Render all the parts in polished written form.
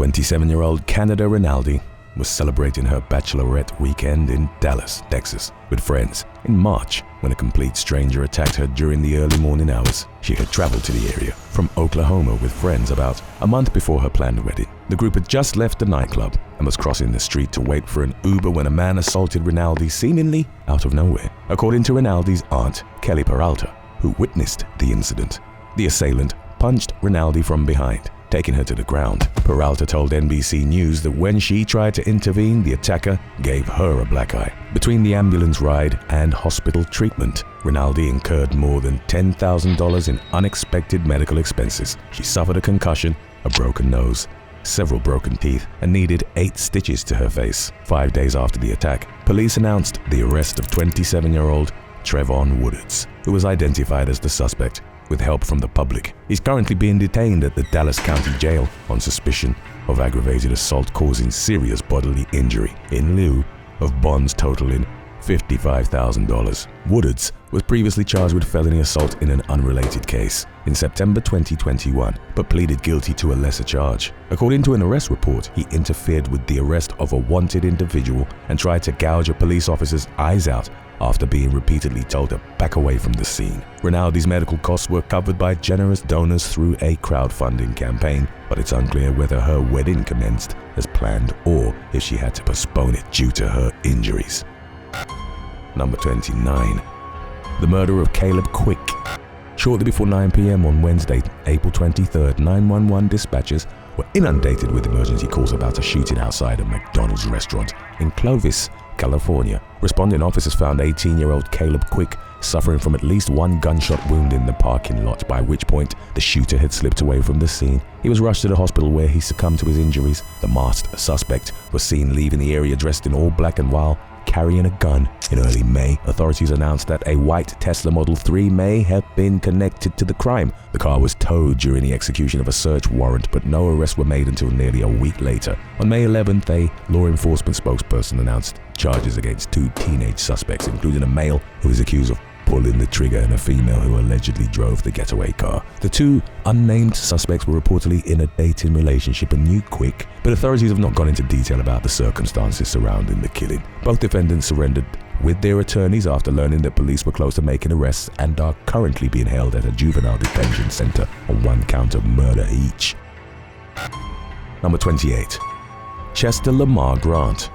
27-year-old Canada Rinaldi was celebrating her bachelorette weekend in Dallas, Texas, with friends in March when a complete stranger attacked her during the early morning hours. She had traveled to the area from Oklahoma with friends about a month before her planned wedding. The group had just left the nightclub and was crossing the street to wait for an Uber when a man assaulted Rinaldi seemingly out of nowhere. According to Rinaldi's aunt, Kelly Peralta, who witnessed the incident, the assailant punched Rinaldi from behind, taking her to the ground. Peralta told NBC News that when she tried to intervene, the attacker gave her a black eye. Between the ambulance ride and hospital treatment, Rinaldi incurred more than $10,000 in unexpected medical expenses. She suffered a concussion, a broken nose, several broken teeth, and needed 8 stitches to her face. 5 days after the attack, police announced the arrest of 27-year-old Trevon Woodards, who was identified as the suspect with help from the public. He's currently being detained at the Dallas County Jail on suspicion of aggravated assault causing serious bodily injury in lieu of bonds totaling $55,000. Woodards was previously charged with felony assault in an unrelated case in September 2021, but pleaded guilty to a lesser charge. According to an arrest report, he interfered with the arrest of a wanted individual and tried to gouge a police officer's eyes out after being repeatedly told to back away from the scene. Rinaldi's medical costs were covered by generous donors through a crowdfunding campaign, but it's unclear whether her wedding commenced as planned or if she had to postpone it due to her injuries. Number 29. The murder of Caleb Quick. Shortly before 9 p.m. on Wednesday, April 23rd, 911 dispatchers were inundated with emergency calls about a shooting outside a McDonald's restaurant in Clovis, California. Responding officers found 18-year-old Caleb Quick suffering from at least one gunshot wound in the parking lot, by which point the shooter had slipped away from the scene. He was rushed to the hospital where he succumbed to his injuries. The masked suspect was seen leaving the area dressed in all black and while carrying a gun. In early May, authorities announced that a white Tesla Model 3 may have been connected to the crime. The car was towed during the execution of a search warrant, but no arrests were made until nearly a week later. On May 11th, a law enforcement spokesperson announced charges against 2 teenage suspects, including a male who is accused of pulling the trigger and a female who allegedly drove the getaway car. The 2 unnamed suspects were reportedly in a dating relationship and knew Quick, but authorities have not gone into detail about the circumstances surrounding the killing. Both defendants surrendered with their attorneys after learning that police were close to making arrests and are currently being held at a juvenile detention center on 1 count of murder each. Number 28. Chester Lamar Grant.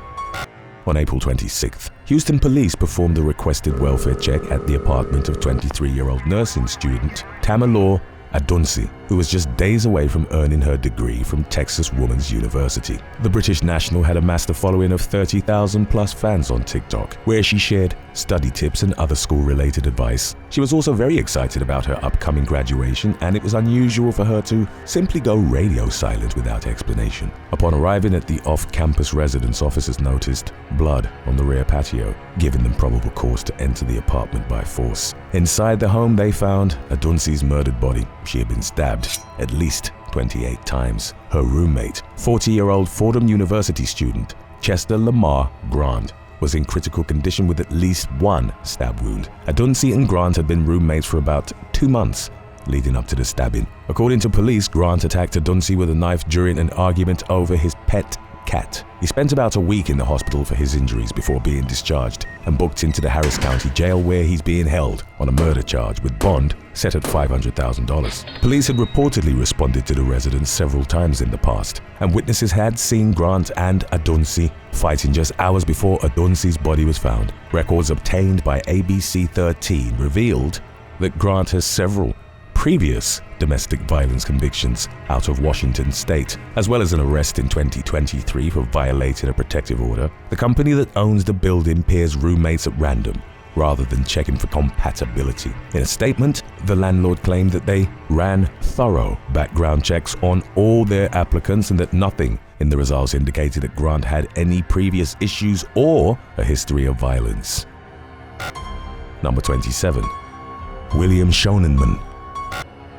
On April 26th, Houston police performed a requested welfare check at the apartment of 23-year-old nursing student Karmelo Anthony, who was just days away from earning her degree from Texas Woman's University. The British national had amassed a following of 30,000 plus fans on TikTok, where she shared study tips and other school-related advice. She was also very excited about her upcoming graduation, and it was unusual for her to simply go radio silent without explanation. Upon arriving at the off-campus residence, officers noticed blood on the rear patio, giving them probable cause to enter the apartment by force. Inside the home, they found Anthony's murdered body. She had been stabbed at least 28 times. Her roommate, 40-year-old Fordham University student Chester Lamar Grant, was in critical condition with at least 1 stab wound. Anthony and Grant had been roommates for about 2 months leading up to the stabbing. According to police, Grant attacked Anthony with a knife during an argument over his pet cat. He spent about a week in the hospital for his injuries before being discharged and booked into the Harris County Jail, where he's being held on a murder charge with bond set at $500,000. Police had reportedly responded to the residence several times in the past, and witnesses had seen Grant and Anthony fighting just hours before Anthony's body was found. Records obtained by ABC 13 revealed that Grant has several previous domestic violence convictions out of Washington state, as well as an arrest in 2023 for violating a protective order. The company that owns the building pairs roommates at random rather than checking for compatibility. In a statement, the landlord claimed that they ran thorough background checks on all their applicants and that nothing in the results indicated that Grant had any previous issues or a history of violence. Number 27. William Schonemann.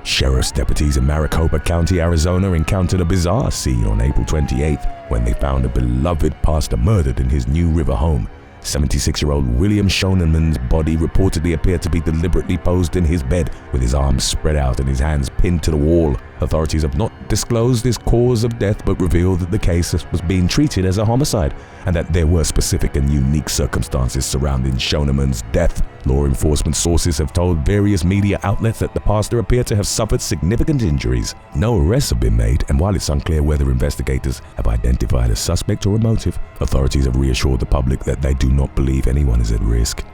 Sheriff's deputies in Maricopa County, Arizona encountered a bizarre scene on April 28th when they found a beloved pastor murdered in his New River home. 76-year-old William Schonenmann's body reportedly appeared to be deliberately posed in his bed with his arms spread out and his hands pinned to the wall. Authorities have not disclosed his cause of death but revealed that the case was being treated as a homicide and that there were specific and unique circumstances surrounding Schonemann's death. Law enforcement sources have told various media outlets that the pastor appeared to have suffered significant injuries. No arrests have been made, and while it's unclear whether investigators have identified a suspect or a motive, authorities have reassured the public that they do not believe anyone is at risk.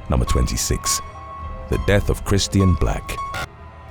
Number 26. The death of Christian Black.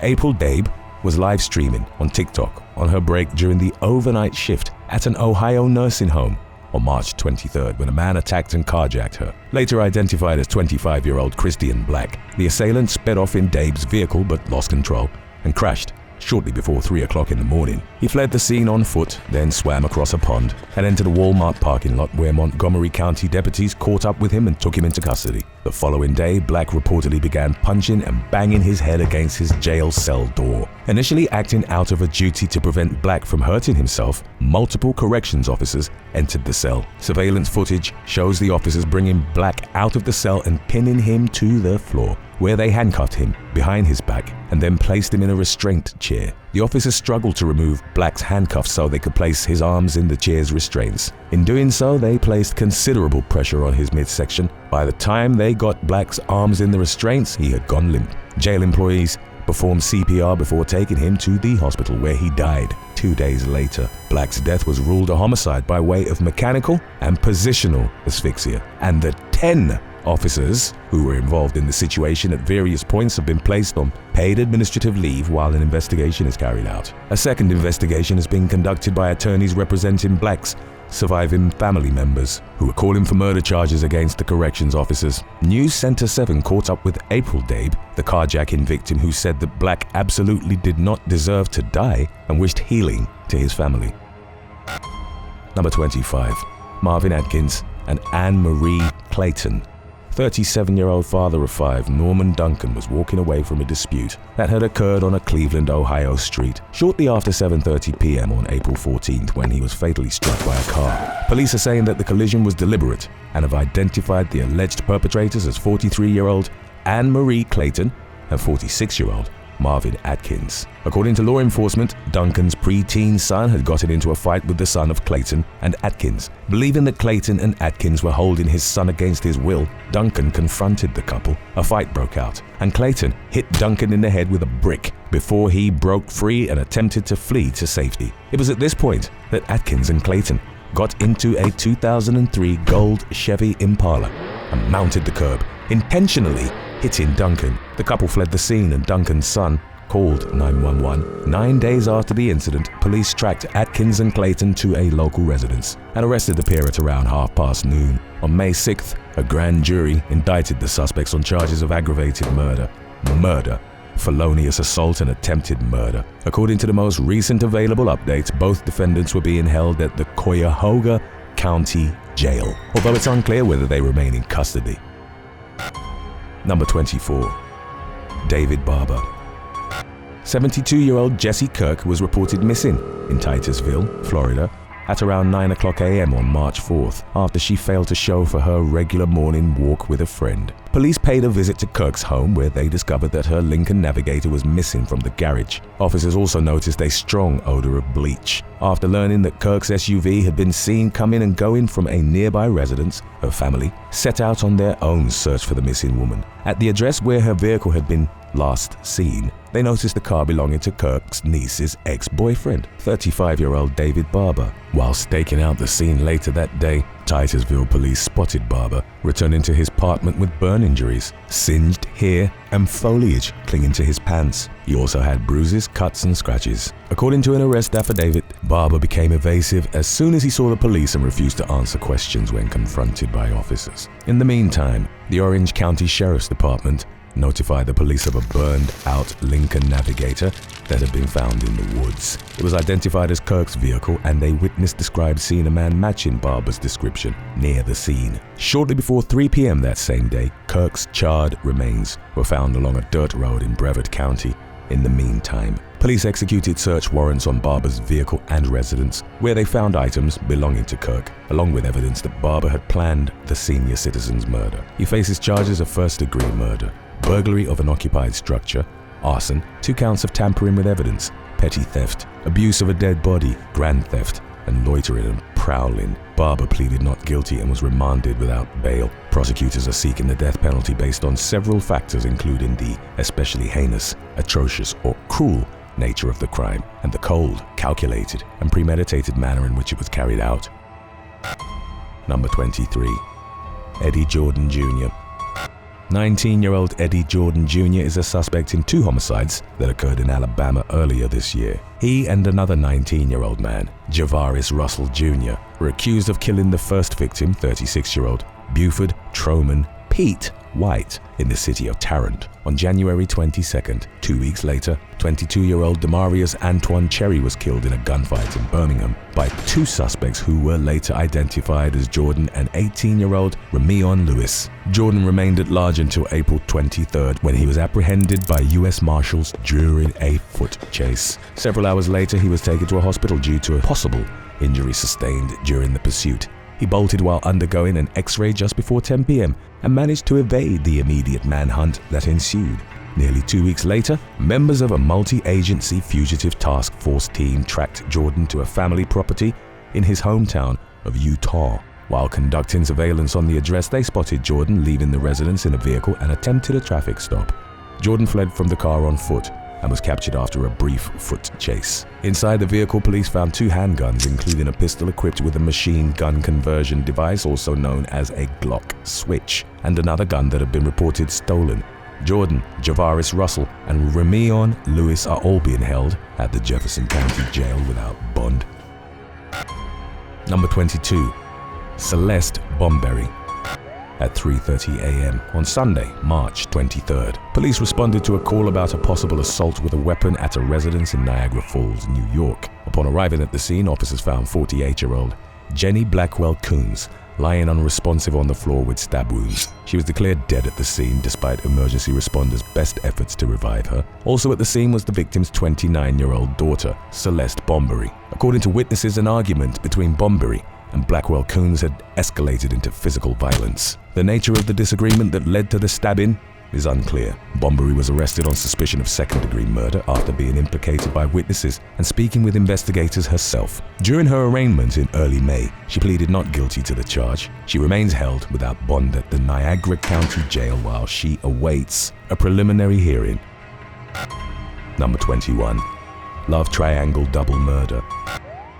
April Dabe was live streaming on TikTok on her break during the overnight shift at an Ohio nursing home on March 23rd when a man attacked and carjacked her. Later identified as 25-year-old Christian Black, the assailant sped off in Dabe's vehicle but lost control and crashed shortly before 3 o'clock in the morning. He fled the scene on foot, then swam across a pond and entered a Walmart parking lot where Montgomery County deputies caught up with him and took him into custody. The following day, Black reportedly began punching and banging his head against his jail cell door. Initially acting out of a duty to prevent Black from hurting himself, multiple corrections officers entered the cell. Surveillance footage shows the officers bringing Black out of the cell and pinning him to the floor, where they handcuffed him behind his back and then placed him in a restraint chair. The officers struggled to remove Black's handcuffs so they could place his arms in the chair's restraints. In doing so, they placed considerable pressure on his midsection. By the time they got Black's arms in the restraints, he had gone limp. Jail employees performed CPR before taking him to the hospital, where he died 2 days later. Black's death was ruled a homicide by way of mechanical and positional asphyxia, and the 10 officers who were involved in the situation at various points have been placed on paid administrative leave while an investigation is carried out. A second investigation is being conducted by attorneys representing Black's surviving family members, who are calling for murder charges against the corrections officers. News Center 7 caught up with April Dabe, the carjacking victim, who said that Black absolutely did not deserve to die and wished healing to his family. Number 25. Marvin Atkins and Anne Marie Clayton. 37-year-old father of 5, Norman Duncan, was walking away from a dispute that had occurred on a Cleveland, Ohio street shortly after 7:30 p.m. on April 14th when he was fatally struck by a car. Police are saying that the collision was deliberate and have identified the alleged perpetrators as 43-year-old Anne Marie Clayton and 46-year-old Marvin Atkins. According to law enforcement, Duncan's preteen son had gotten into a fight with the son of Clayton and Atkins. Believing that Clayton and Atkins were holding his son against his will, Duncan confronted the couple. A fight broke out, and Clayton hit Duncan in the head with a brick before he broke free and attempted to flee to safety. It was at this point that Atkins and Clayton got into a 2003 gold Chevy Impala and mounted the curb, intentionally hitting Duncan. The couple fled the scene and Duncan's son called 911. 9 days after the incident, police tracked Atkins and Clayton to a local residence and arrested the pair at around noon. On May 6th, a grand jury indicted the suspects on charges of aggravated murder, felonious assault and attempted murder. According to the most recent available updates, both defendants were being held at the Cuyahoga County Jail, although it's unclear whether they remain in custody. Number 24. David Barber. 72-year-old Jessie Kirk was reported missing in Titusville, Florida, at around 9 o'clock a.m. on March 4th after she failed to show for her regular morning walk with a friend. Police paid a visit to Kirk's home where they discovered that her Lincoln Navigator was missing from the garage. Officers also noticed a strong odor of bleach. After learning that Kirk's SUV had been seen coming and going from a nearby residence, her family set out on their own search for the missing woman. At the address where her vehicle had been last seen, they noticed the car belonging to Kirk's niece's ex-boyfriend, 35-year-old David Barber. While staking out the scene later that day, Titusville police spotted Barber returning to his apartment with burn injuries, singed hair, and foliage clinging to his pants. He also had bruises, cuts, and scratches. According to an arrest affidavit, Barber became evasive as soon as he saw the police and refused to answer questions when confronted by officers. In the meantime, the Orange County Sheriff's Department notified the police of a burned-out Lincoln Navigator that had been found in the woods. It was identified as Kirk's vehicle, and a witness described seeing a man matching Barber's description near the scene. Shortly before 3 p.m. that same day, Kirk's charred remains were found along a dirt road in Brevard County. In the meantime, police executed search warrants on Barber's vehicle and residence, where they found items belonging to Kirk, along with evidence that Barber had planned the senior citizen's murder. He faces charges of first-degree murder, burglary of an occupied structure, arson, 2 counts of tampering with evidence, petty theft, abuse of a dead body, grand theft, and loitering and prowling. Barber pleaded not guilty and was remanded without bail. Prosecutors are seeking the death penalty based on several factors, including the especially heinous, atrocious, or cruel nature of the crime and the cold, calculated, and premeditated manner in which it was carried out. Number 23. Eddie Jordan Jr. 19-year-old Eddie Jordan Jr. is a suspect in 2 homicides that occurred in Alabama earlier this year. He and another 19-year-old man, Javaris Russell Jr., were accused of killing the first victim, 36-year-old Buford Troman Pete White, in the city of Tarrant on January 22nd. 2 weeks later, 22-year-old Demarius Antoine Cherry was killed in a gunfight in Birmingham by 2 suspects who were later identified as Jordan and 18-year-old Rahman Lewis. Jordan remained at large until April 23rd, when he was apprehended by U.S. Marshals during a foot chase. Several hours later, he was taken to a hospital due to a possible injury sustained during the pursuit. He bolted while undergoing an X-ray just before 10 p.m. and managed to evade the immediate manhunt that ensued. Nearly 2 weeks later, members of a multi-agency fugitive task force team tracked Jordan to a family property in his hometown of Utah. While conducting surveillance on the address, they spotted Jordan leaving the residence in a vehicle and attempted a traffic stop. Jordan fled from the car on foot and was captured after a brief foot chase. Inside the vehicle, police found 2 handguns, including a pistol equipped with a machine gun conversion device, also known as a Glock switch, and another gun that had been reported stolen. Jordan, Javaris Russell, and Rahman Lewis are all being held at the Jefferson County Jail without bond. Number 22. Seleste Bomberry. At 3:30 a.m. on Sunday, March 23rd, police responded to a call about a possible assault with a weapon at a residence in Niagara Falls, New York. Upon arriving at the scene, officers found 48-year-old Jenny Blackwell Coombs lying unresponsive on the floor with stab wounds. She was declared dead at the scene despite emergency responders' best efforts to revive her. Also at the scene was the victim's 29-year-old daughter, Seleste Bomberry. According to witnesses, an argument between Bomberry and Blackwell Coombs had escalated into physical violence. The nature of the disagreement that led to the stabbing is unclear. Bomberry was arrested on suspicion of second-degree murder after being implicated by witnesses and speaking with investigators herself. During her arraignment in early May, she pleaded not guilty to the charge. She remains held without bond at the Niagara County Jail while she awaits a preliminary hearing. Number 21. Love Triangle Double Murder.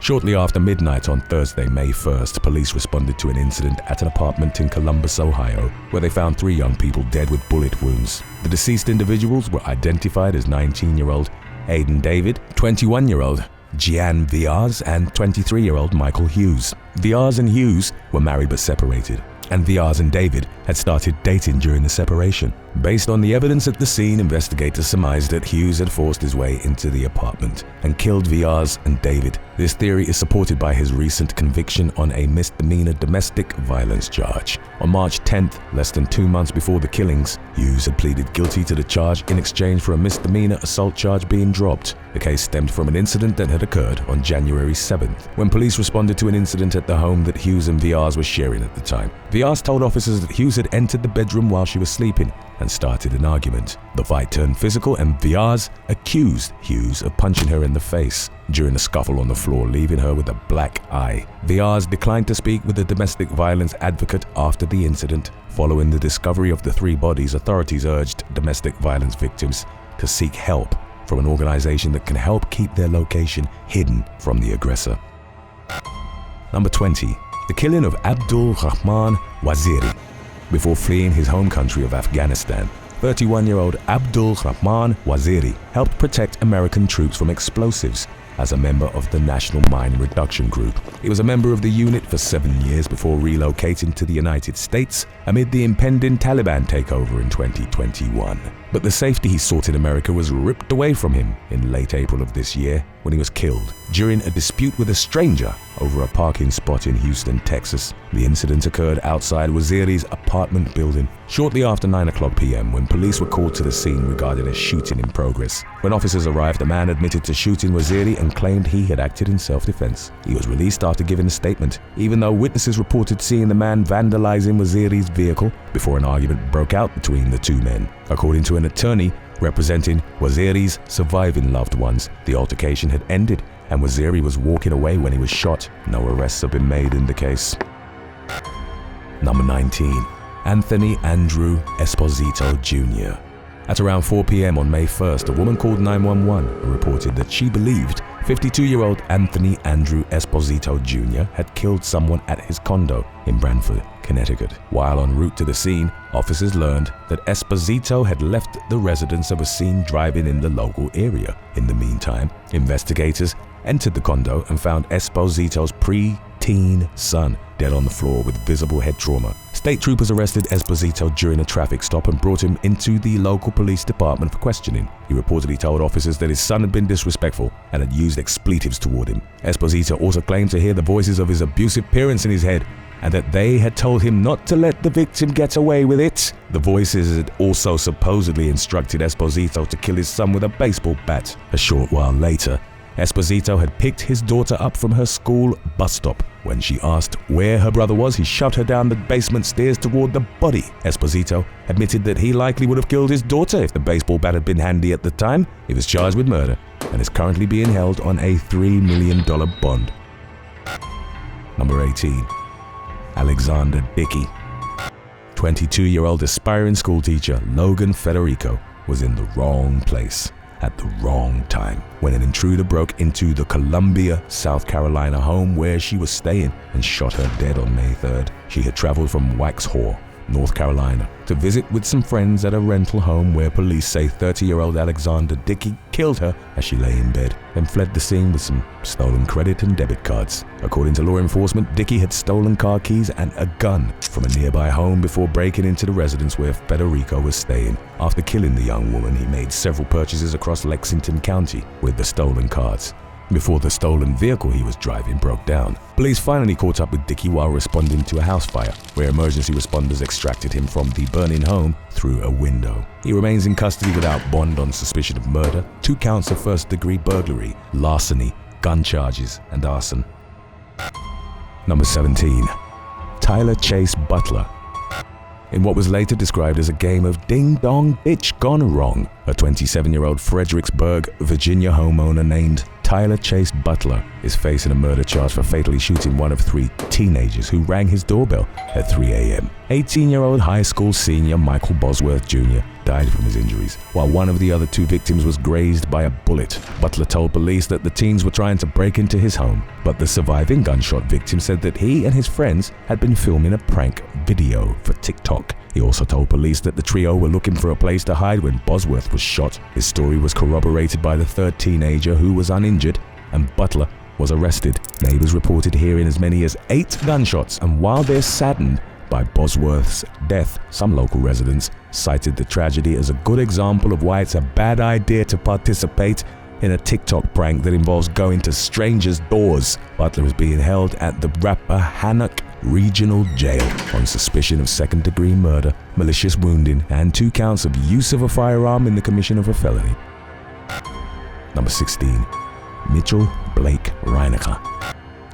Shortly after midnight on Thursday, May 1st, police responded to an incident at an apartment in Columbus, Ohio, where they found 3 young people dead with bullet wounds. The deceased individuals were identified as 19-year-old Aiden David, 21-year-old Gian Viaz, and 23-year-old Michael Hughes. Viaz and Hughes were married but separated, and Viaz and David had started dating during the separation. Based on the evidence at the scene, investigators surmised that Hughes had forced his way into the apartment and killed Viaz and David. This theory is supported by his recent conviction on a misdemeanor domestic violence charge. On March 10th, less than 2 months before the killings, Hughes had pleaded guilty to the charge in exchange for a misdemeanor assault charge being dropped. The case stemmed from an incident that had occurred on January 7th, when police responded to an incident at the home that Hughes and Viaz were sharing at the time. Viaz told officers that Hughes had entered the bedroom while she was sleeping and started an argument. The fight turned physical, and Viaz accused Hughes of punching her in the face during a scuffle on the floor, leaving her with a black eye. Viaz declined to speak with a domestic violence advocate after the incident. Following the discovery of the 3 bodies, authorities urged domestic violence victims to seek help from an organization that can help keep their location hidden from the aggressor. Number 20. The killing of Abdul Rahman Waziri. Before fleeing his home country of Afghanistan, 31-year-old Abdul Rahman Waziri helped protect American troops from explosives as a member of the National Mine Reduction Group. He was a member of the unit for 7 years before relocating to the United States amid the impending Taliban takeover in 2021. But the safety he sought in America was ripped away from him in late April of this year when he was killed during a dispute with a stranger over a parking spot in Houston, Texas. The incident occurred outside Waziri's apartment building shortly after 9:00 p.m. when police were called to the scene regarding a shooting in progress. When officers arrived, the man admitted to shooting Waziri and claimed he had acted in self-defense. He was released after giving a statement, even though witnesses reported seeing the man vandalizing Waziri's vehicle before an argument broke out between the 2 men. According to an attorney, representing Waziri's surviving loved ones. The altercation had ended and Waziri was walking away when he was shot. No arrests have been made in the case. Number 19. Anthony Andrew Esposito Jr. At around 4 p.m. on May 1st, a woman called 911 and reported that she believed 52-year-old Anthony Andrew Esposito Jr. had killed someone at his condo in Branford, Connecticut. While en route to the scene, officers learned that Esposito had left the residence and was seen driving in the local area. In the meantime, investigators entered the condo and found Esposito's pre-teen son dead on the floor with visible head trauma. State troopers arrested Esposito during a traffic stop and brought him into the local police department for questioning. He reportedly told officers that his son had been disrespectful and had used expletives toward him. Esposito also claimed to hear the voices of his abusive parents in his head and that they had told him not to let the victim get away with it. The voices had also supposedly instructed Esposito to kill his son with a baseball bat. A short while later, Esposito had picked his daughter up from her school bus stop. When she asked where her brother was, he shoved her down the basement stairs toward the body. Esposito admitted that he likely would have killed his daughter if the baseball bat had been handy at the time. He was charged with murder and is currently being held on a $3 million bond. Number 18. Alexander Dickey. 22-year-old aspiring schoolteacher Logan Federico was in the wrong place at the wrong time when an intruder broke into the Columbia, South Carolina home where she was staying and shot her dead on May 3rd. She had traveled from Waxhaw, North Carolina, to visit with some friends at a rental home where police say 30-year-old Alexander Dickey killed her as she lay in bed, then fled the scene with some stolen credit and debit cards. According to law enforcement, Dickey had stolen car keys and a gun from a nearby home before breaking into the residence where Federico was staying. After killing the young woman, he made several purchases across Lexington County with the stolen cards before the stolen vehicle he was driving broke down. Police finally caught up with Dickey while responding to a house fire, where emergency responders extracted him from the burning home through a window. He remains in custody without bond on suspicion of murder, 2 counts of first-degree burglary, larceny, gun charges, and arson. Number 17. Tyler Chase Butler. In what was later described as a game of ding-dong ditch gone wrong, a 27-year-old Fredericksburg, Virginia homeowner named Tyler Chase Butler is facing a murder charge for fatally shooting one of 3 teenagers who rang his doorbell at 3 a.m. 18-year-old high school senior Michael Bosworth Jr. died from his injuries, while one of the other 2 victims was grazed by a bullet. Butler told police that the teens were trying to break into his home, but the surviving gunshot victim said that he and his friends had been filming a prank video for TikTok. He also told police that the trio were looking for a place to hide when Bosworth was shot. His story was corroborated by the 3rd teenager who was uninjured, and Butler was arrested. Neighbors reported hearing as many as 8 gunshots, and while they're saddened by Bosworth's death, some local residents cited the tragedy as a good example of why it's a bad idea to participate in a TikTok prank that involves going to strangers' doors. Butler is being held at the Rappahannock Regional Jail on suspicion of 2nd-degree murder, malicious wounding, and 2 counts of use of a firearm in the commission of a felony. Number 16. Mitchell Blake Reinacher.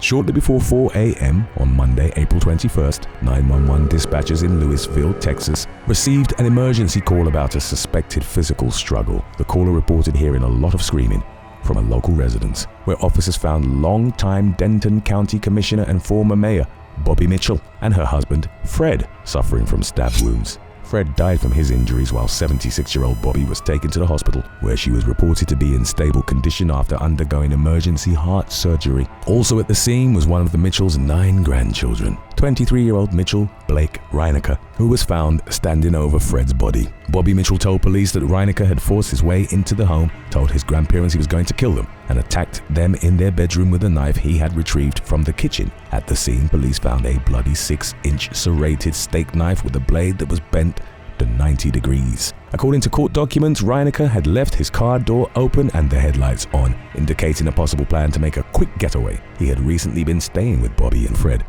Shortly before 4 a.m. on Monday, April 21st, 911 dispatchers in Lewisville, Texas, received an emergency call about a suspected physical struggle. The caller reported hearing a lot of screaming from a local residence, where officers found longtime Denton County Commissioner and former Mayor Bobby Mitchell and her husband, Fred, suffering from stab wounds. Fred died from his injuries while 76-year-old Bobby was taken to the hospital, where she was reported to be in stable condition after undergoing emergency heart surgery. Also at the scene was one of the Mitchells' 9 grandchildren, 23-year-old Mitchell Blake Reinacher, who was found standing over Fred's body. Bobby Mitchell told police that Reinacher had forced his way into the home, told his grandparents he was going to kill them, and attacked them in their bedroom with a knife he had retrieved from the kitchen. At the scene, police found a bloody 6-inch serrated steak knife with a blade that was bent to 90 degrees. According to court documents, Reinacher had left his car door open and the headlights on, indicating a possible plan to make a quick getaway. He had recently been staying with Bobby and Fred.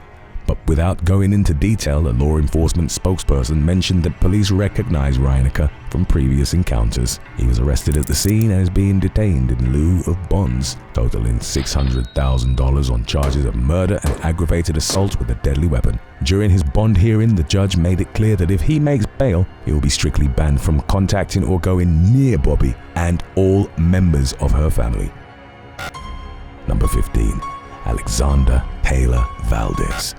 But without going into detail, a law enforcement spokesperson mentioned that police recognized Reinacher from previous encounters. He was arrested at the scene and is being detained in lieu of bonds, totaling $600,000 on charges of murder and aggravated assault with a deadly weapon. During his bond hearing, the judge made it clear that if he makes bail, he will be strictly banned from contacting or going near Bobby and all members of her family. Number 15. Alexander Taylor Valdez.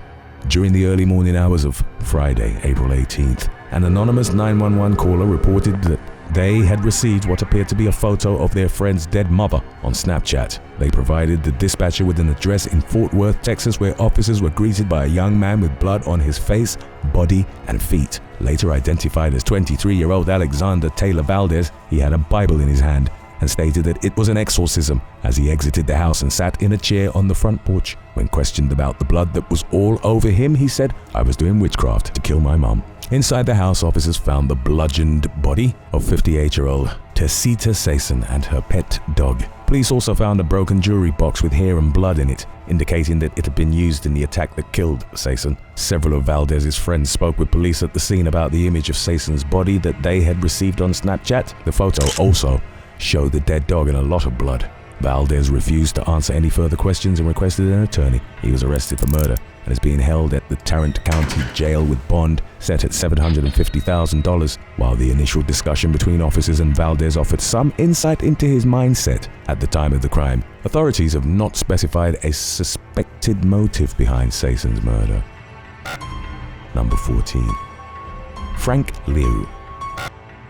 During the early morning hours of Friday, April 18th, an anonymous 911 caller reported that they had received what appeared to be a photo of their friend's dead mother on Snapchat. They provided the dispatcher with an address in Fort Worth, Texas, where officers were greeted by a young man with blood on his face, body, and feet. Later identified as 23-year-old Alexander Taylor Valdez, he had a Bible in his hand and stated that it was an exorcism as he exited the house and sat in a chair on the front porch. When questioned about the blood that was all over him, he said, "I was doing witchcraft to kill my mom." Inside the house, officers found the bludgeoned body of 58-year-old Tessita Sason and her pet dog. Police also found a broken jewelry box with hair and blood in it, indicating that it had been used in the attack that killed Sason. Several of Valdez's friends spoke with police at the scene about the image of Sason's body that they had received on Snapchat. The photo also showed the dead dog and a lot of blood. Valdez refused to answer any further questions and requested an attorney. He was arrested for murder and is being held at the Tarrant County Jail with bond set at $750,000. While the initial discussion between officers and Valdez offered some insight into his mindset at the time of the crime, authorities have not specified a suspected motive behind Sason's murder. Number 14. Frank Liu.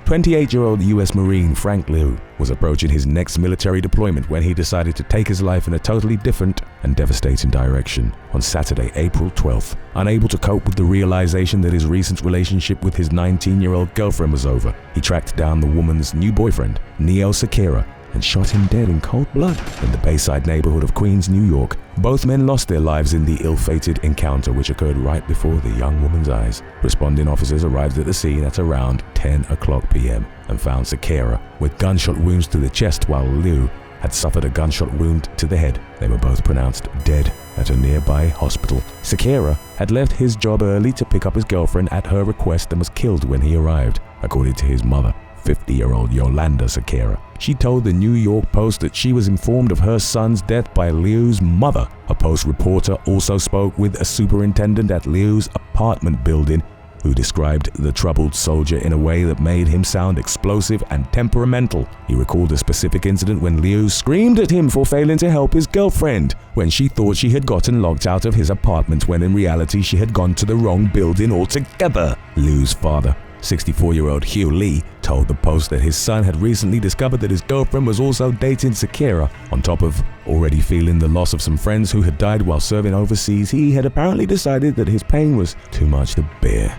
28-year-old U.S. Marine Frank Liu was approaching his next military deployment when he decided to take his life in a totally different and devastating direction. On Saturday, April 12th, unable to cope with the realization that his recent relationship with his 19-year-old girlfriend was over, he tracked down the woman's new boyfriend, Neo Sakira, and shot him dead in cold blood in the Bayside neighborhood of Queens, New York. Both men lost their lives in the ill-fated encounter, which occurred right before the young woman's eyes. Responding officers arrived at the scene at around 10 o'clock p.m. and found Sakira with gunshot wounds to the chest, while Liu had suffered a gunshot wound to the head. They were both pronounced dead at a nearby hospital. Sakira had left his job early to pick up his girlfriend at her request and was killed when he arrived, according to his mother, 50-year-old Yolanda Sakira. She told the New York Post that she was informed of her son's death by Liu's mother. A Post reporter also spoke with a superintendent at Liu's apartment building who described the troubled soldier in a way that made him sound explosive and temperamental. He recalled a specific incident when Liu screamed at him for failing to help his girlfriend when she thought she had gotten locked out of his apartment when in reality she had gone to the wrong building altogether. Liu's father, 64-year-old Hugh Lee, told the Post that his son had recently discovered that his girlfriend was also dating Sakira. On top of already feeling the loss of some friends who had died while serving overseas, he had apparently decided that his pain was too much to bear.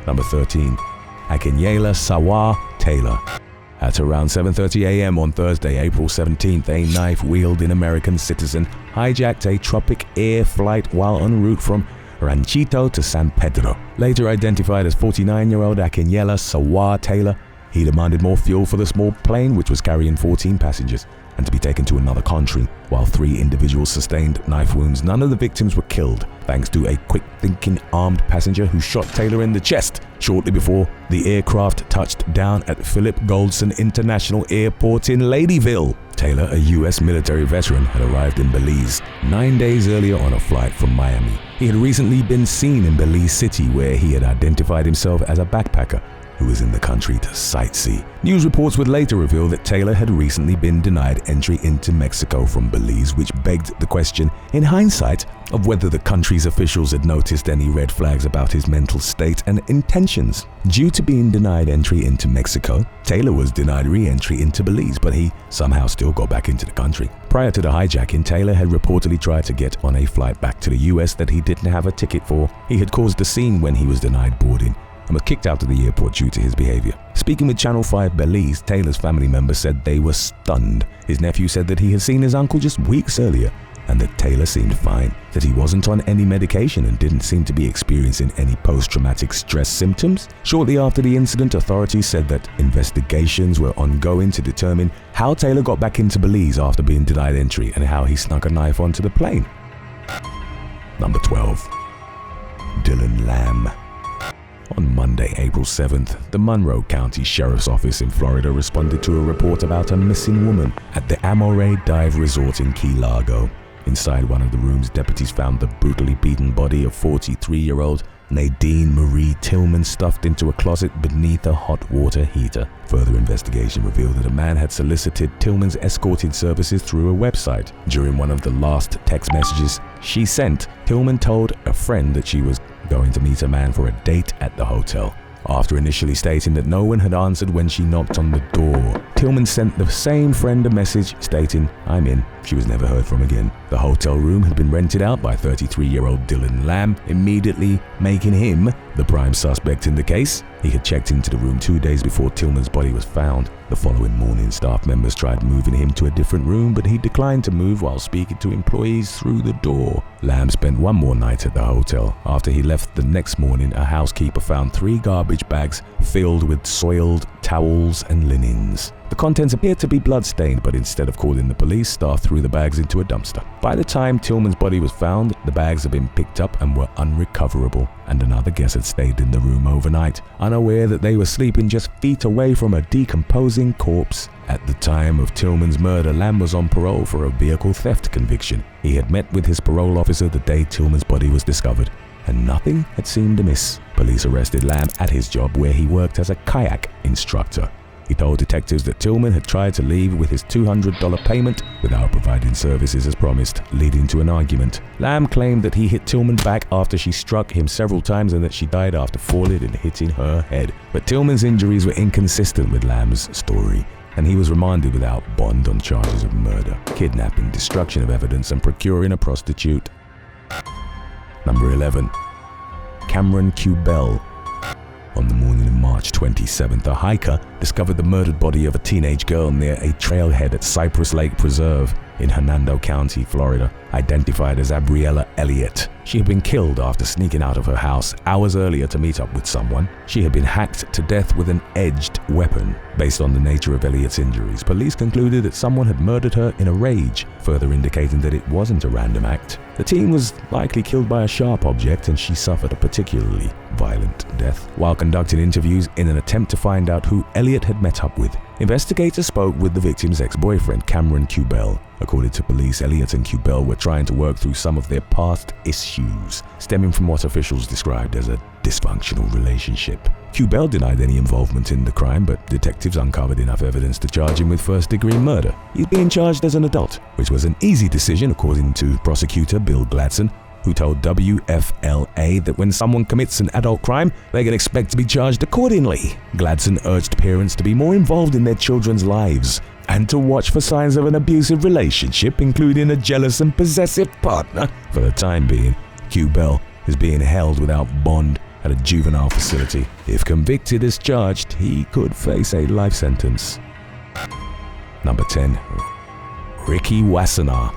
Number 13. Akinyela Sawa Taylor. At around 7:30 a.m. on Thursday, April 17th, a knife-wielding American citizen hijacked a Tropic Air flight while en route from Ranchito to San Pedro. Later identified as 49-year-old Akinyela Sawa Taylor, he demanded more fuel for the small plane, which was carrying 14 passengers, and to be taken to another country. While 3 individuals sustained knife wounds, none of the victims were killed, thanks to a quick-thinking armed passenger who shot Taylor in the chest shortly before the aircraft touched down at Philip Goldson International Airport in Ladyville. Taylor, a U.S. military veteran, had arrived in Belize 9 days earlier on a flight from Miami. He had recently been seen in Belize City, where he had identified himself as a backpacker who was in the country to sightsee. News reports would later reveal that Taylor had recently been denied entry into Mexico from Belize, which begged the question, in hindsight, of whether the country's officials had noticed any red flags about his mental state and intentions. Due to being denied entry into Mexico, Taylor was denied re-entry into Belize, but he somehow still got back into the country. Prior to the hijacking, Taylor had reportedly tried to get on a flight back to the US that he didn't have a ticket for. He had caused a scene when he was denied boarding and was kicked out of the airport due to his behavior. Speaking with Channel 5 Belize, Taylor's family members said they were stunned. His nephew said that he had seen his uncle just weeks earlier and that Taylor seemed fine, that he wasn't on any medication and didn't seem to be experiencing any post-traumatic stress symptoms. Shortly after the incident, authorities said that investigations were ongoing to determine how Taylor got back into Belize after being denied entry and how he snuck a knife onto the plane. Number 12. Dylan Lamb. On Monday, April 7th, the Monroe County Sheriff's Office in Florida responded to a report about a missing woman at the Amore Dive Resort in Key Largo. Inside one of the rooms, deputies found the brutally beaten body of 43-year-old Nadine Marie Tillman stuffed into a closet beneath a hot water heater. Further investigation revealed that a man had solicited Tillman's escorting services through a website. During one of the last text messages she sent, Tillman told a friend that she was going to meet a man for a date at the hotel. After initially stating that no one had answered when she knocked on the door, Tillman sent the same friend a message stating, "I'm in." She was never heard from again. The hotel room had been rented out by 33-year-old Dylan Lamb, immediately making him the prime suspect in the case. He had checked into the room 2 days before Tillman's body was found. The following morning, staff members tried moving him to a different room, but he declined to move while speaking to employees through the door. Lamb spent one more night at the hotel. After he left the next morning, a housekeeper found 3 garbage bags filled with soiled towels and linens. The contents appeared to be blood-stained, but instead of calling the police, staff threw the bags into a dumpster. By the time Tillman's body was found, the bags had been picked up and were unrecoverable, and another guest had stayed in the room overnight, unaware that they were sleeping just feet away from a decomposing corpse. At the time of Tillman's murder, Lamb was on parole for a vehicle theft conviction. He had met with his parole officer the day Tillman's body was discovered, and nothing had seemed amiss. Police arrested Lamb at his job where he worked as a kayak instructor. He told detectives that Tillman had tried to leave with his $200 payment without providing services as promised, leading to an argument. Lamb claimed that he hit Tillman back after she struck him several times and that she died after falling and hitting her head. But Tillman's injuries were inconsistent with Lamb's story, and he was remanded without bond on charges of murder, kidnapping, destruction of evidence, and procuring a prostitute. Number 11. Cameron Cubel. On the morning of March 27th, a hiker discovered the murdered body of a teenage girl near a trailhead at Cypress Lake Preserve in Hernando County, Florida, identified as Abriella Elliott. She had been killed after sneaking out of her house hours earlier to meet up with someone. She had been hacked to death with an edged weapon. Based on the nature of Elliott's injuries, police concluded that someone had murdered her in a rage, further indicating that it wasn't a random act. The teen was likely killed by a sharp object, and she suffered a particularly violent death. While conducting interviews in an attempt to find out who Elliott had met up with, investigators spoke with the victim's ex-boyfriend, Cameron Cubel. According to police, Elliott and Cubel were trying to work through some of their past issues, stemming from what officials described as a dysfunctional relationship. Cubel denied any involvement in the crime, but detectives uncovered enough evidence to charge him with first-degree murder. He's being charged as an adult, which was an easy decision according to prosecutor Bill Gladson, who told WFLA that when someone commits an adult crime, they can expect to be charged accordingly. Gladson urged parents to be more involved in their children's lives and to watch for signs of an abusive relationship, including a jealous and possessive partner. For the time being, Cubel is being held without bond at a juvenile facility. If convicted as charged, he could face a life sentence. Number 10. Ricky Wassenaar.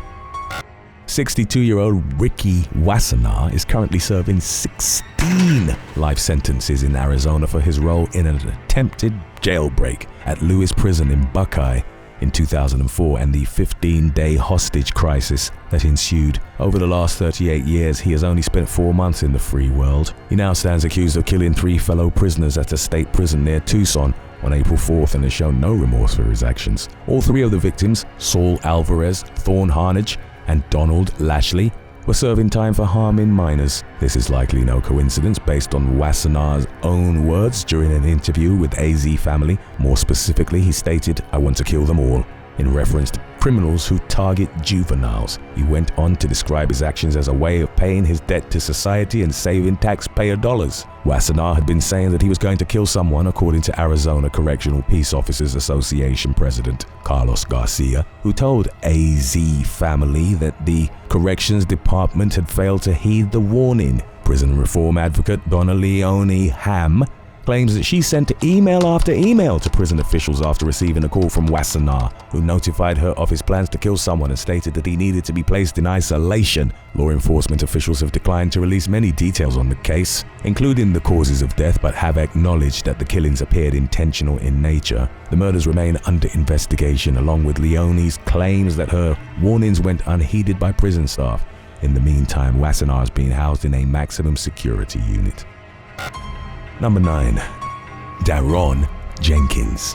62-year-old Ricky Wassenaar is currently serving 16 life sentences in Arizona for his role in an attempted jailbreak at Lewis Prison in Buckeye in 2004 and the 15-day hostage crisis that ensued. Over the last 38 years, he has only spent 4 months in the free world. He now stands accused of killing 3 fellow prisoners at a state prison near Tucson on April 4th and has shown no remorse for his actions. All 3 of the victims, Saul Alvarez, Thorn Harnage, and Donald Lashley, were serving time for harming minors. This is likely no coincidence based on Wassenaar's own words during an interview with AZ Family. More specifically, he stated, "I want to kill them all," in reference to criminals who target juveniles. He went on to describe his actions as a way of paying his debt to society and saving taxpayer dollars. Wassenaar had been saying that he was going to kill someone, according to Arizona Correctional Peace Officers Association President Carlos Garcia, who told AZ Family that the Corrections Department had failed to heed the warning. Prison reform advocate Donna Leone Ham claims that she sent email after email to prison officials after receiving a call from Wassenaar, who notified her of his plans to kill someone and stated that he needed to be placed in isolation. Law enforcement officials have declined to release many details on the case, including the causes of death, but have acknowledged that the killings appeared intentional in nature. The murders remain under investigation, along with Leone's claims that her warnings went unheeded by prison staff. In the meantime, Wassenaar is being housed in a maximum security unit. Number 9. Daron Jenkins.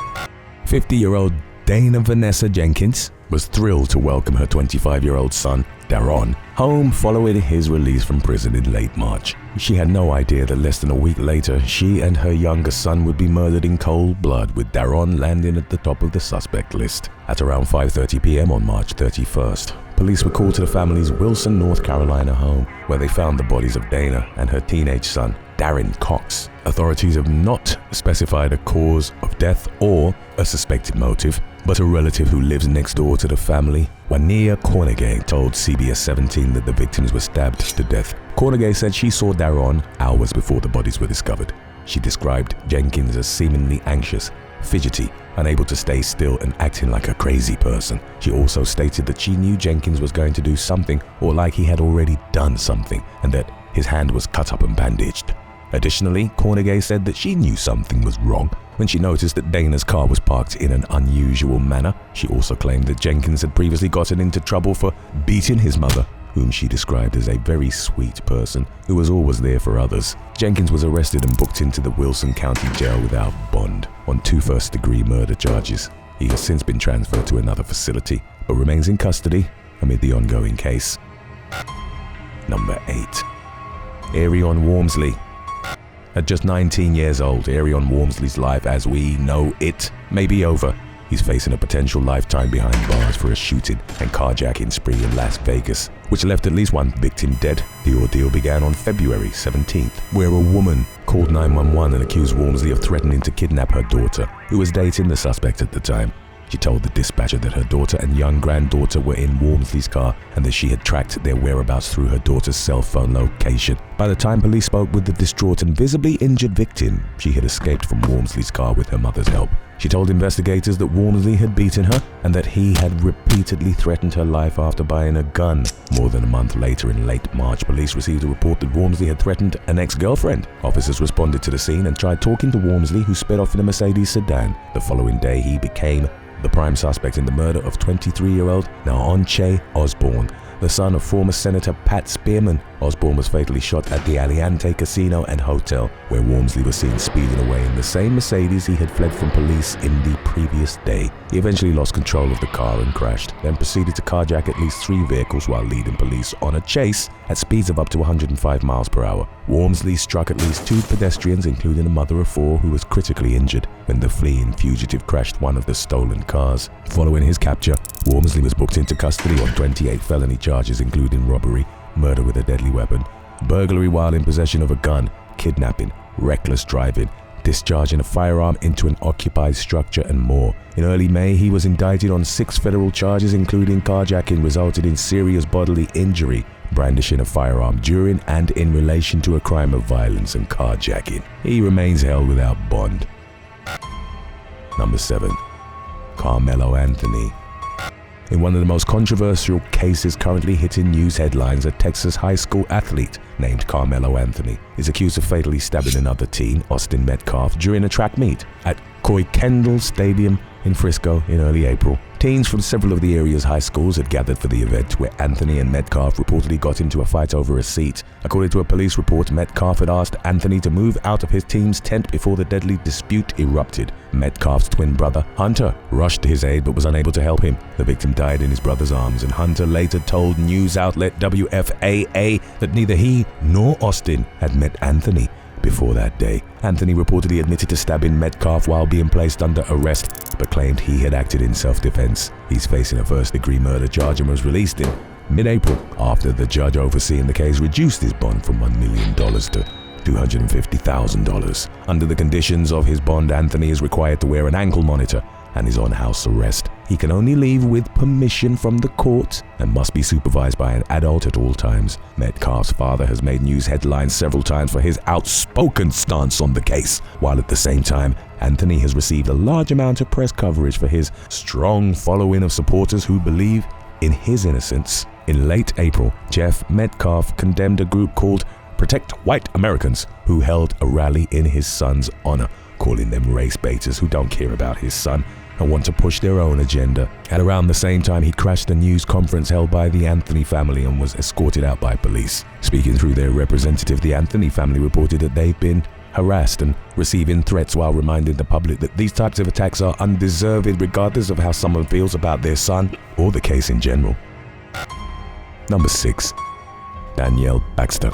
50-year-old Dana Vanessa Jenkins was thrilled to welcome her 25-year-old son, Daron, home following his release from prison in late March. She had no idea that less than a week later, she and her younger son would be murdered in cold blood, with Daron landing at the top of the suspect list. At around 5:30 p.m. on March 31st, police were called to the family's Wilson, North Carolina home, where they found the bodies of Dana and her teenage son, Darren Cox. Authorities have not specified a cause of death or a suspected motive, but a relative who lives next door to the family, Vanier Konig, told CBS 17 that the victims were stabbed to death. Konig said she saw Daron hours before the bodies were discovered. She described Jenkins as seemingly anxious, fidgety, unable to stay still, and acting like a crazy person. She also stated that she knew Jenkins was going to do something, or like he had already done something, and that his hand was cut up and bandaged. Additionally, Konig said that she knew something was wrong when she noticed that Dana's car was parked in an unusual manner. She also claimed that Jenkins had previously gotten into trouble for beating his mother, whom she described as a very sweet person who was always there for others. Jenkins was arrested and booked into the Wilson County Jail without bond on 2 first-degree murder charges. He has since been transferred to another facility, but remains in custody amid the ongoing case. Number 8. Aerion Warmsley. At just 19 years old, Aerion Warmsley's life as we know it may be over. He's facing a potential lifetime behind bars for a shooting and carjacking spree in Las Vegas, which left at least one victim dead. The ordeal began on February 17th, where a woman called 911 and accused Warmsley of threatening to kidnap her daughter, who was dating the suspect at the time. She told the dispatcher that her daughter and young granddaughter were in Warmsley's car and that she had tracked their whereabouts through her daughter's cell phone location. By the time police spoke with the distraught and visibly injured victim, she had escaped from Warmsley's car with her mother's help. She told investigators that Warmsley had beaten her and that he had repeatedly threatened her life after buying a gun. More than a month later, in late March, police received a report that Warmsley had threatened an ex-girlfriend. Officers responded to the scene and tried talking to Warmsley, who sped off in a Mercedes sedan. The following day, he became the prime suspect in the murder of 23-year-old Naonche Osborne, the son of former Senator Pat Spearman. Osborne was fatally shot at the Aliante Casino and Hotel, where Warmsley was seen speeding away in the same Mercedes he had fled from police in the previous day. He eventually lost control of the car and crashed, then proceeded to carjack at least 3 vehicles while leading police on a chase at speeds of up to 105 miles per hour. Warmsley struck at least 2 pedestrians, including a mother of 4 who was critically injured when the fleeing fugitive crashed one of the stolen cars. Following his capture, Warmsley was booked into custody on 28 felony charges, including robbery, murder with a deadly weapon, burglary while in possession of a gun, kidnapping, reckless driving, discharging a firearm into an occupied structure, and more. In early May, he was indicted on 6 federal charges, including carjacking resulted in serious bodily injury, brandishing a firearm during and in relation to a crime of violence, and carjacking. He remains held without bond. Number 7. Karmelo Anthony. In one of the most controversial cases currently hitting news headlines, a Texas high school athlete named Karmelo Anthony is accused of fatally stabbing another teen, Austin Metcalf, during a track meet at Coy Kendall Stadium in Frisco in early April. Teens from several of the area's high schools had gathered for the event, where Anthony and Metcalf reportedly got into a fight over a seat. According to a police report, Metcalf had asked Anthony to move out of his team's tent before the deadly dispute erupted. Metcalf's twin brother, Hunter, rushed to his aid but was unable to help him. The victim died in his brother's arms, and Hunter later told news outlet WFAA that neither he nor Austin had met Anthony before that day. Anthony reportedly admitted to stabbing Metcalf while being placed under arrest, but claimed he had acted in self-defense. He's facing a first-degree murder charge and was released in mid-April after the judge overseeing the case reduced his bond from $1 million to $250,000. Under the conditions of his bond, Anthony is required to wear an ankle monitor and is on house arrest. He can only leave with permission from the court and must be supervised by an adult at all times. Metcalf's father has made news headlines several times for his outspoken stance on the case, while at the same time, Anthony has received a large amount of press coverage for his strong following of supporters who believe in his innocence. In late April, Jeff Metcalf condemned a group called Protect White Americans, who held a rally in his son's honor, calling them race baiters who don't care about his son and want to push their own agenda. At around the same time, he crashed a news conference held by the Anthony family and was escorted out by police. Speaking through their representative, the Anthony family reported that they've been harassed and receiving threats, while reminding the public that these types of attacks are undeserved regardless of how someone feels about their son or the case in general. Number 6. Danielle Baxter.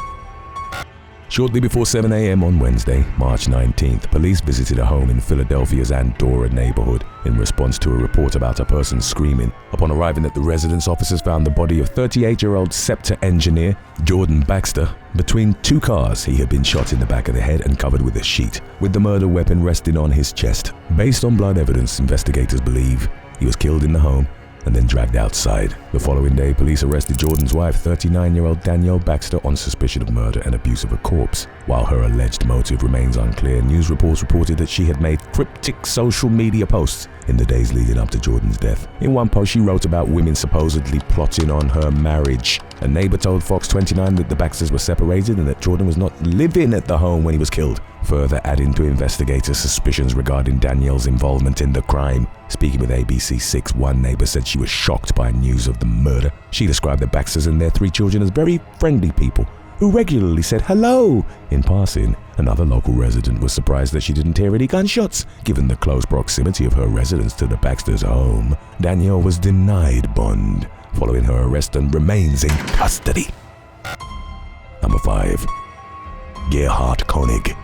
Shortly before 7 a.m. on Wednesday, March 19th, police visited a home in Philadelphia's Andorra neighborhood in response to a report about a person screaming. Upon arriving at the residence, officers found the body of 38-year-old Scepter engineer Jordan Baxter. Between two cars, he had been shot in the back of the head and covered with a sheet, with the murder weapon resting on his chest. Based on blood evidence, investigators believe he was killed in the home and then dragged outside. The following day, police arrested Jordan's wife, 39-year-old Danielle Baxter, on suspicion of murder and abuse of a corpse. While her alleged motive remains unclear, news reports reported that she had made cryptic social media posts in the days leading up to Jordan's death. In one post, she wrote about women supposedly plotting on her marriage. A neighbor told Fox 29 that the Baxters were separated and that Jordan was not living at the home when he was killed, further adding to investigators' suspicions regarding Danielle's involvement in the crime. Speaking with ABC6, one neighbor said she was shocked by news of the murder. She described the Baxters and their 3 children as very friendly people who regularly said hello in passing. Another local resident was surprised that she didn't hear any gunshots, given the close proximity of her residence to the Baxters' home. Danielle was denied bond following her arrest and remains in custody. Number 5. Gerhardt Konig.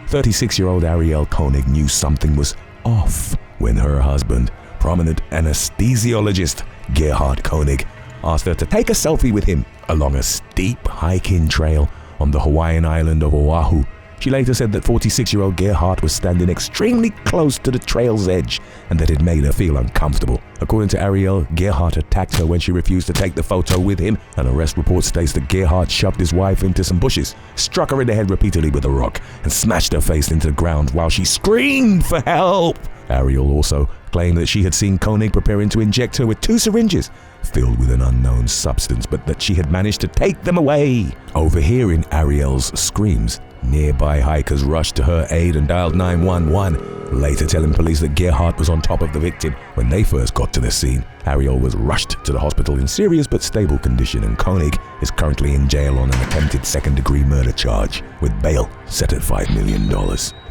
36-year-old Aerion Konig knew something was off when her husband, prominent anesthesiologist Gerhardt Konig, asked her to take a selfie with him along a steep hiking trail on the Hawaiian island of Oahu. She later said that 46-year-old Gerhardt was standing extremely close to the trail's edge and that it made her feel uncomfortable. According to Aerion, Gerhardt attacked her when she refused to take the photo with him. An arrest report states that Gerhardt shoved his wife into some bushes, struck her in the head repeatedly with a rock, and smashed her face into the ground while she screamed for help. Aerion also claimed that she had seen Konig preparing to inject her with 2 syringes filled with an unknown substance, but that she had managed to take them away. Overhearing Ariel's screams, nearby hikers rushed to her aid and dialed 911, later telling police that Gerhardt was on top of the victim when they first got to the scene. Aerion was rushed to the hospital in serious but stable condition, and Konig is currently in jail on an attempted second-degree murder charge, with bail set at $5 million.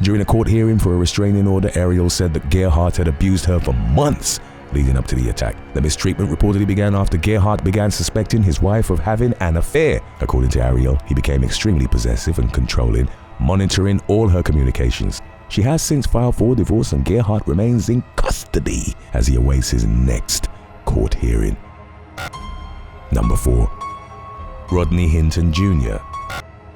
During a court hearing for a restraining order, Aerion said that Gerhardt had abused her for months leading up to the attack. The mistreatment reportedly began after Gerhardt began suspecting his wife of having an affair. According to Aerion, he became extremely possessive and controlling, monitoring all her communications. She has since filed for divorce, and Gerhardt remains in custody as he awaits his next court hearing. Number 4. Rodney Hinton Jr.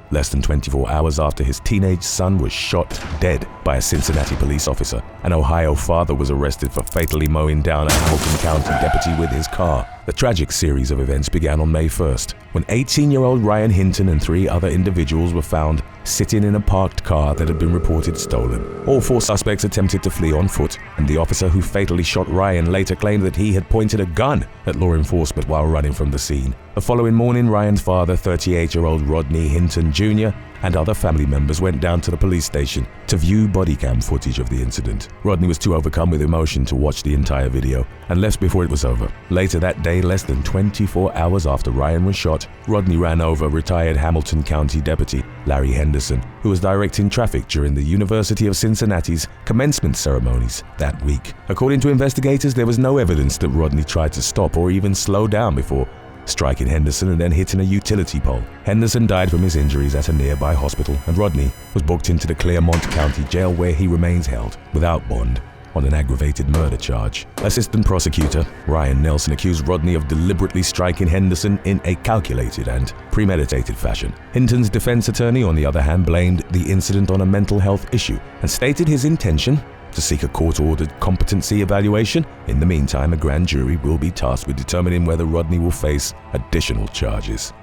Less than 24 hours after his teenage son was shot dead by a Cincinnati police officer, an Ohio father was arrested for fatally mowing down a Hamilton County deputy with his car. The tragic series of events began on May 1st, when 18-year-old Ryan Hinton and 3 other individuals were found sitting in a parked car that had been reported stolen. All 4 suspects attempted to flee on foot, and the officer who fatally shot Ryan later claimed that he had pointed a gun at law enforcement while running from the scene. The following morning, Ryan's father, 38-year-old Rodney Hinton Jr., and other family members went down to the police station to view body cam footage of the incident. Rodney was too overcome with emotion to watch the entire video and left before it was over. Later that day, less than 24 hours after Ryan was shot, Rodney ran over retired Hamilton County Deputy Larry Henderson, who was directing traffic during the University of Cincinnati's commencement ceremonies that week. According to investigators, there was no evidence that Rodney tried to stop or even slow down before striking Henderson and then hitting a utility pole. Henderson died from his injuries at a nearby hospital, and Rodney was booked into the Claremont County Jail, where he remains held without bond on an aggravated murder charge. Assistant prosecutor Ryan Nelson accused Rodney of deliberately striking Henderson in a calculated and premeditated fashion. Hinton's defense attorney, on the other hand, blamed the incident on a mental health issue and stated his intention to seek a court-ordered competency evaluation. In the meantime, a grand jury will be tasked with determining whether Rodney will face additional charges.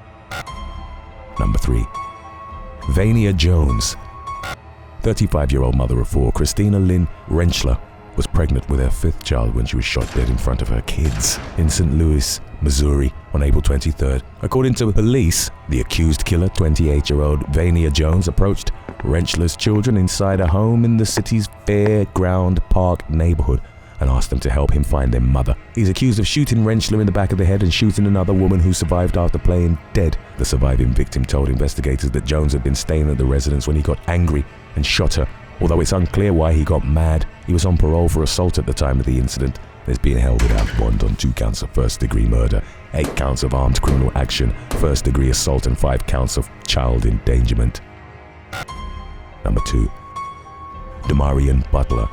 Number 3. Vanier Jones. 35-year-old mother of 4, Christina Lynn Rentschler, was pregnant with her 5th child when she was shot dead in front of her kids in St. Louis, Missouri on April 23rd. According to police, the accused killer, 28-year-old Vanier Jones, approached Rentschler's children inside a home in the city's Fairground Park neighborhood and asked them to help him find their mother. He's accused of shooting Rentschler in the back of the head and shooting another woman who survived after playing dead. The surviving victim told investigators that Jones had been staying at the residence when he got angry and shot her. Although it's unclear why he got mad, he was on parole for assault at the time of the incident and is being held without bond on 2 counts of first-degree murder, 8 counts of armed criminal action, first-degree assault, and 5 counts of child endangerment. Number 2. Demarion Butler.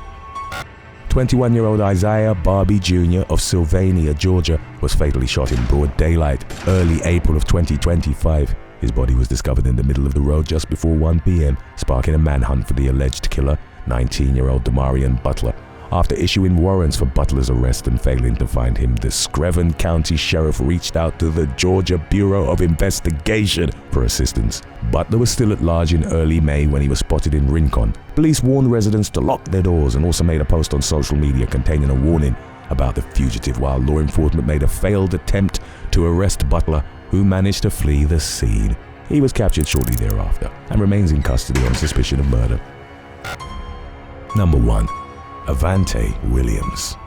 21-year-old Isaiah Barbie Jr. of Sylvania, Georgia, was fatally shot in broad daylight early April of 2025. His body was discovered in the middle of the road just before 1 p.m., sparking a manhunt for the alleged killer, 19-year-old Demarion Butler. After issuing warrants for Butler's arrest and failing to find him, the Screven County Sheriff reached out to the Georgia Bureau of Investigation for assistance. Butler was still at large in early May when he was spotted in Rincon. Police warned residents to lock their doors and also made a post on social media containing a warning about the fugitive, while law enforcement made a failed attempt to arrest Butler, who managed to flee the scene. He was captured shortly thereafter and remains in custody on suspicion of murder. Number 1. Avantae Williams.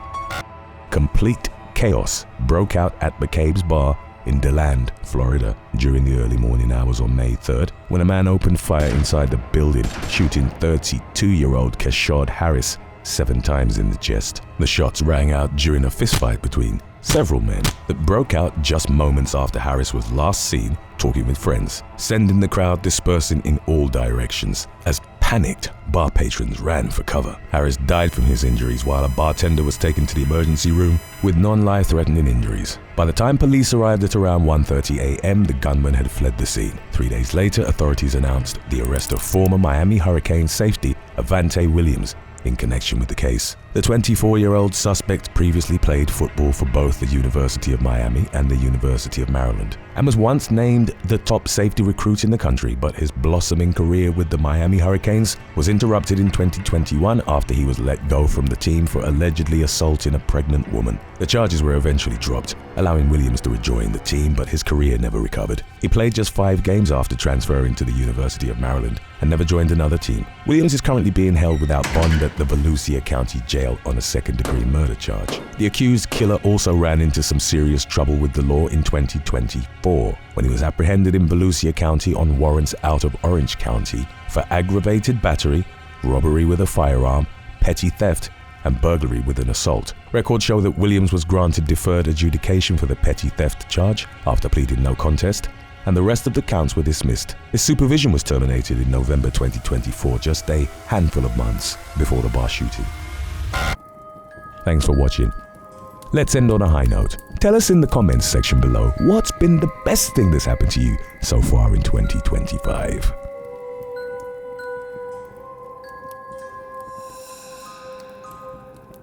Complete chaos broke out at McCabe's Bar in DeLand, Florida, during the early morning hours on May 3rd, when a man opened fire inside the building, shooting 32-year-old Keshad Harris 7 times in the chest. The shots rang out during a fistfight between several men that broke out just moments after Harris was last seen talking with friends, sending the crowd dispersing in all directions as panicked bar patrons ran for cover. Harris died from his injuries while a bartender was taken to the emergency room with non-life-threatening injuries. By the time police arrived at around 1:30 a.m., the gunman had fled the scene. 3 days later, authorities announced the arrest of former Miami Hurricane safety Avantae Williams in connection with the case. The 24-year-old suspect previously played football for both the University of Miami and the University of Maryland, and was once named the top safety recruit in the country, but his blossoming career with the Miami Hurricanes was interrupted in 2021 after he was let go from the team for allegedly assaulting a pregnant woman. The charges were eventually dropped, allowing Williams to rejoin the team, but his career never recovered. He played just 5 games after transferring to the University of Maryland and never joined another team. Williams is currently being held without bond at the Volusia County Jail on a second-degree murder charge. The accused killer also ran into some serious trouble with the law in 2024 when he was apprehended in Volusia County on warrants out of Orange County for aggravated battery, robbery with a firearm, petty theft, and burglary with an assault. Records show that Williams was granted deferred adjudication for the petty theft charge after pleading no contest, and the rest of the counts were dismissed. His supervision was terminated in November 2024, just a handful of months before the bar shooting. Thanks for watching. Let's end on a high note. Tell us in the comments section below what's been the best thing that's happened to you so far in 2025.